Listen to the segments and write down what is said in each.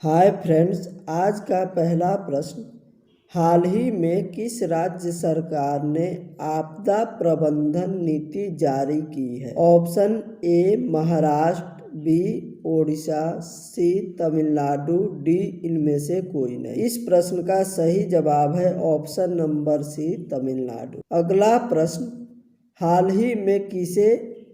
Hi friends, आज का पहला प्रश्न। हाल ही में किस राज्य सरकार ने आपदा प्रबंधन नीति जारी की है? Option A Maharashtra, B Odisha, C Tamil Nadu, D इनमें से कोई नहीं। इस प्रश्न का सही जवाब है ऑप्शन नंबर सी तमिलनाडु। अगला प्रश्न। हाल ही में किसे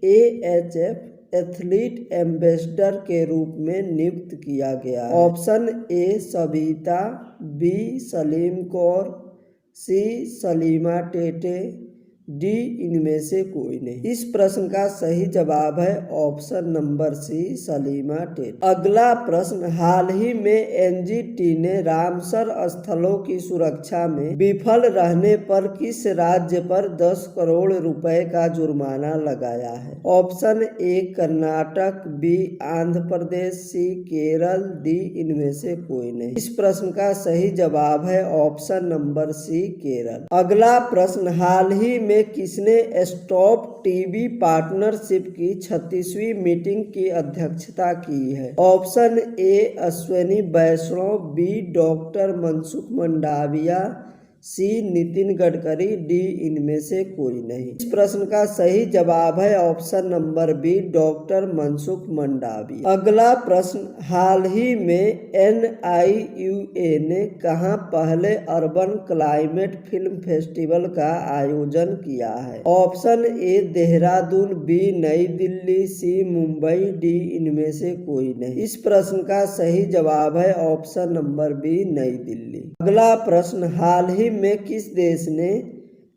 AHF एथलीट एम्बेसडर के रूप में नियुक्त किया गया है? Option A Savita, B Salim Kaur, C Salima Tete, D इनमें से कोई नहीं। इस प्रश्न का सही जवाब है option number C Salima Tete. अगला प्रश्न। हाल ही में NGT ने रामसर स्थलों की सुरक्षा में विफल रहने पर किस राज्य पर 10 करोड़ रुपए का जुर्माना लगाया है? Option A Karnataka, B Andhra Pradesh, C Kerala, D इनमें से कोई नहीं। इस प्रश्न का सही जवाब है ऑप्शन नंबर सी केरल। अगला प्रश्न। हाल ही में किसने स्टॉप टीबी पार्टनरशिप की 36वीं मीटिंग की अध्यक्षता की है? Option A Ashwini Vaishnaw, B doctor Mansukh Mandaviya, C Nitin Gadkari, D इनमें से कोई नहीं। इस प्रश्न का सही जवाब है option number B doctor Mansukh Mandaviya. अगला प्रश्न। हाल ही में NIUA ने कहां पहले अर्बन क्लाइमेट फिल्म फेस्टिवल का आयोजन किया है? ऑप्शन ए देहरादून, बी नई दिल्ली, सी मुंबई, डी इनमें से कोई नहीं। इस प्रश्न का सही जवाब है ऑप्शन नंबर बी नई दिल्ली। अगला प्रश्न। हाल ही में किस देश ने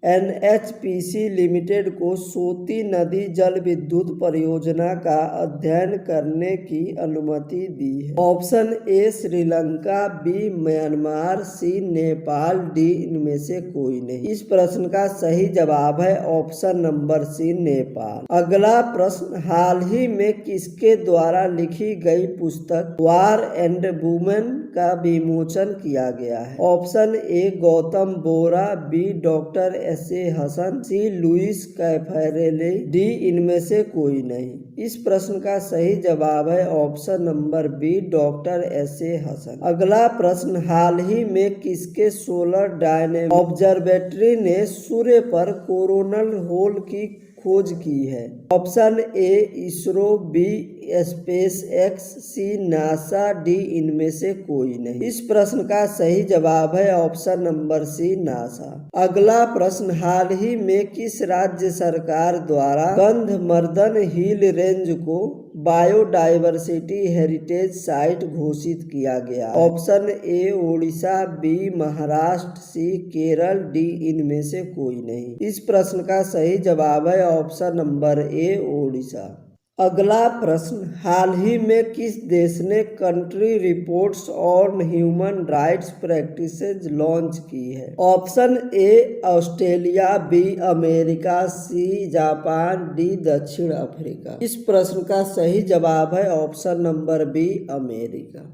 NHPC लिमिटेड को सोती नदी जल विद्युत परियोजना का अध्ययन करने की अनुमति दी है? Option A Sri Lanka, B Myanmar, C Nepal, D इनमें से कोई नहीं। इस प्रश्न का सही जवाब है ऑप्शन नंबर सी नेपाल। अगला प्रश्न। हाल ही में किसके द्वारा लिखी गई पुस्तक वार एंड वुमेन का विमोचन किया गया है? Option A Gautam Bora, B doctor SA Hasan, C Louis Caffarelli, D इनमें से कोई नहीं। इस प्रश्न का सही जवाब है option number B doctor SA Hasan. अगला प्रश्न। हाल ही में किसके सोलर डायनेमिक ऑब्जर्वेटरी ने सूर्य पर कोरोनल होल की खोज की है? Option A ISRO, B SpaceX, C NASA, D इनमें से कोई नहीं। इस प्रश्न का सही जवाब है ऑप्शन नंबर सी नासा। अगला प्रश्न। हाल ही में किस राज्य सरकार द्वारा गंधमर्दन हिल रेंज को बायोडायवर्सिटी हेरिटेज साइट घोषित किया गया? Option A Odisha, B Maharashtra, C Kerala, D इनमें से कोई नहीं। इस प्रश्न का सही जवाब है ऑप्शन नंबर ए ओडिशा। अगला प्रश्न। हाल ही में किस देश ने country reports on human rights practices launch की है? Option A Australia, B America, C Japan, D दक्षिण अफ्रीका। इस प्रश्न का सही जवाब है ऑप्शन नंबर बी अमेरिका।